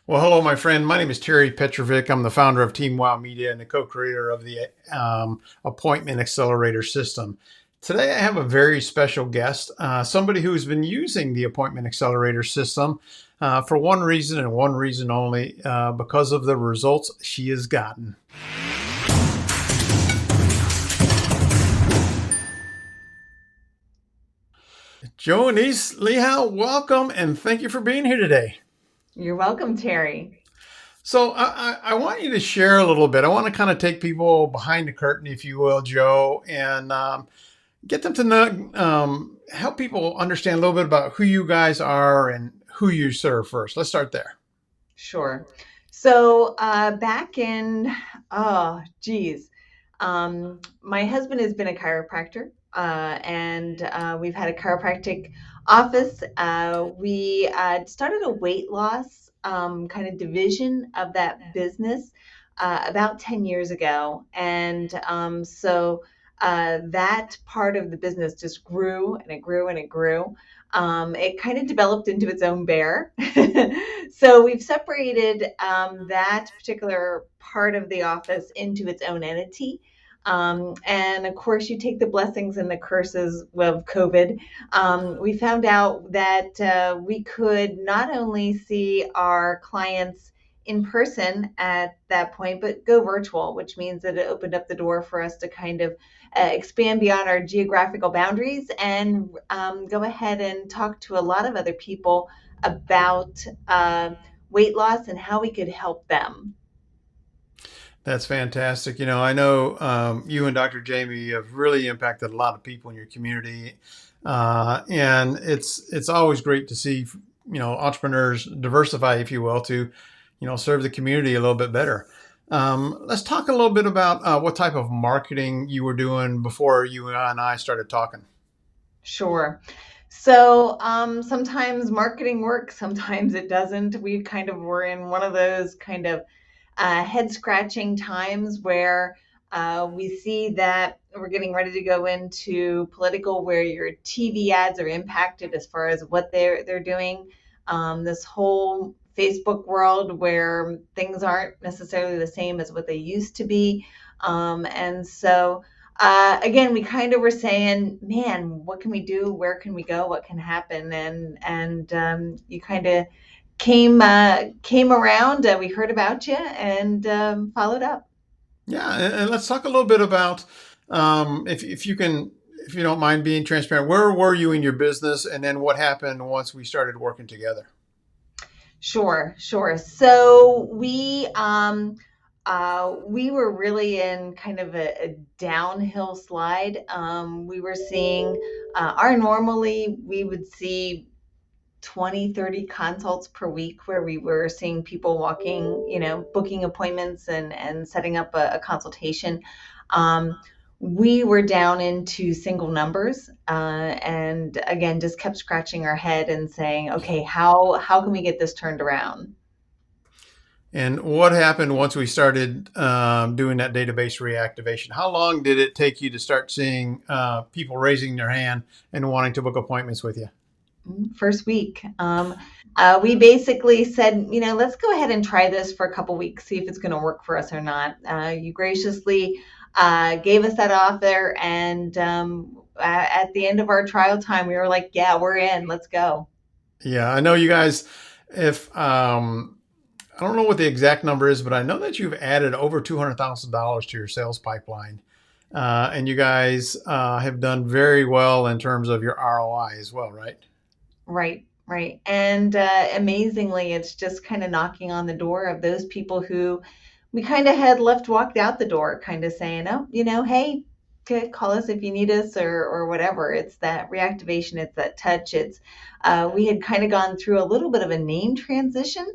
Well, hello, my friend. My name is Terry Petrovic. I'm the founder of Team Wow Media and the co-creator of the Appointment Accelerator System. Today, I have a very special guest, somebody who's been using the Appointment Accelerator System for one reason and one reason only, because of the results she has gotten. Joanise Lehau, welcome and thank you for being here today. You're welcome, Terry. So I want you to share a little bit. I want to kind of take people behind the curtain, if you will, Joe, and get them to know, help people understand a little bit about who you guys are and who you serve first. Let's start there. Sure. So back in, oh, geez, my husband has been a chiropractor, and we've had a chiropractic office. We started a weight loss kind of division of that business about 10 years ago. And that part of the business just grew and it grew and it grew. It kind of developed into its own bear. So we've separated that particular part of the office into its own entity. And of course, you take the blessings and the curses of COVID. We found out that we could not only see our clients in person at that point, but go virtual, which means that it opened up the door for us to kind of expand beyond our geographical boundaries and go ahead and talk to a lot of other people about weight loss and how we could help them. That's fantastic. I know you and Dr. Jamie have really impacted a lot of people in your community, and it's always great to see entrepreneurs diversify, if you will, to serve the community a little bit better. Let's talk a little bit about what type of marketing you were doing before you and I started talking. Sure. So sometimes marketing works, sometimes it doesn't. We kind of were in one of those kind of head scratching times where we see that we're getting ready to go into political, where your TV ads are impacted as far as what they're doing. This whole Facebook world where things aren't necessarily the same as what they used to be, and so. Again, we kind of were saying, man, what can we do? Where can we go? What can happen? And you kind of came around. We heard about you and followed up. Yeah, and let's talk a little bit about if you can, if you don't mind being transparent. Where were you in your business, and then what happened once we started working together? Sure, sure. So we were really in kind of a downhill slide. We were seeing our normally we would see 20, 30 consults per week where we were seeing people walking, booking appointments and setting up a consultation. Um, we were down into single numbers, and again, just kept scratching our head and saying, okay, how can we get this turned around? And what happened once we started doing that database reactivation? How long did it take you to start seeing people raising their hand and wanting to book appointments with you? First week. We basically said, let's go ahead and try this for a couple weeks, see if it's going to work for us or not. You graciously gave us that offer, and at the end of our trial time, we were like, yeah, we're in, let's go. Yeah, I know you guys. If I don't know what the exact number is, but I know that you've added over $200,000 to your sales pipeline, and you guys have done very well in terms of your ROI as well, right? Right, right. And amazingly, it's just kind of knocking on the door of those people who we kind of had left walked out the door, kind of saying, oh, hey, call us if you need us or whatever. It's that reactivation, it's that touch. It's we had kind of gone through a little bit of a name transition.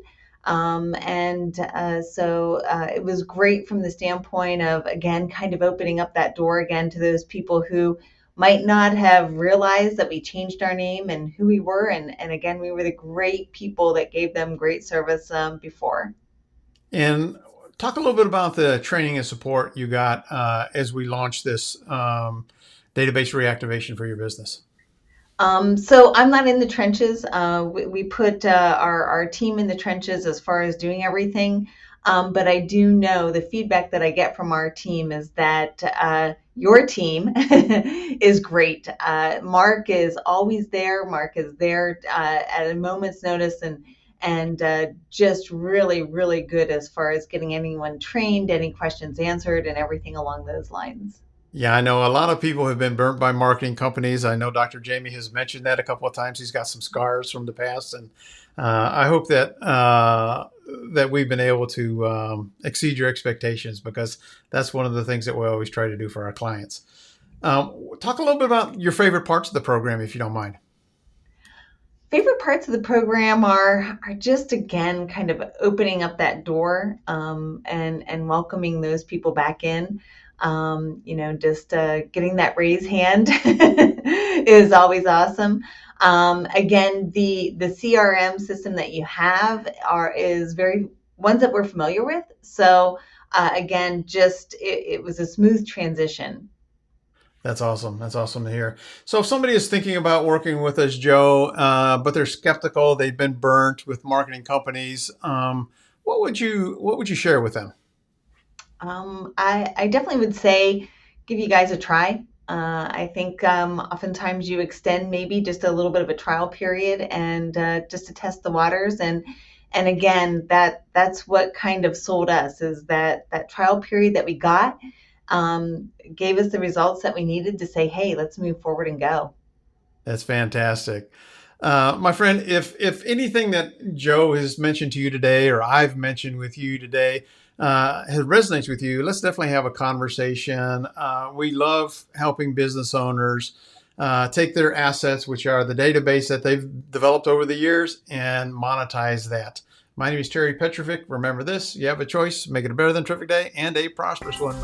And so it was great from the standpoint of, again, kind of opening up that door again to those people who might not have realized that we changed our name and who we were. And again, we were the great people that gave them great service before. And talk a little bit about the training and support you got as we launched this database reactivation for your business. So I'm not in the trenches. We put our team in the trenches as far as doing everything. But I do know the feedback that I get from our team is that your team is great. Mark is always there. Mark is there at a moment's notice and just really, really good as far as getting anyone trained, any questions answered, and everything along those lines. Yeah, I know a lot of people have been burnt by marketing companies. I know Dr. Jamie has mentioned that a couple of times. He's got some scars from the past, and I hope that that we've been able to exceed your expectations, because that's one of the things that we always try to do for our clients. Talk a little bit about your favorite parts of the program, if you don't mind. Favorite parts of the program are just again kind of opening up that door and welcoming those people back in. Just getting that raise hand is always awesome. Again, the CRM system that you have is very ones that we're familiar with. So again, just it was a smooth transition. That's awesome. That's awesome to hear. So, if somebody is thinking about working with us, Joe, but they're skeptical, they've been burnt with marketing companies, what would you share with them? I definitely would say give you guys a try. I think oftentimes you extend maybe just a little bit of a trial period and just to test the waters and again that's what kind of sold us is that trial period that we got gave us the results that we needed to say hey let's move forward and go. That's fantastic. My friend, if anything that Joe has mentioned to you today, or I've mentioned with you today, has resonates with you, let's definitely have a conversation. We love helping business owners take their assets, which are the database that they've developed over the years, and monetize that. My name is Terry Petrovic. Remember this: you have a choice. Make it a better than terrific day and a prosperous one.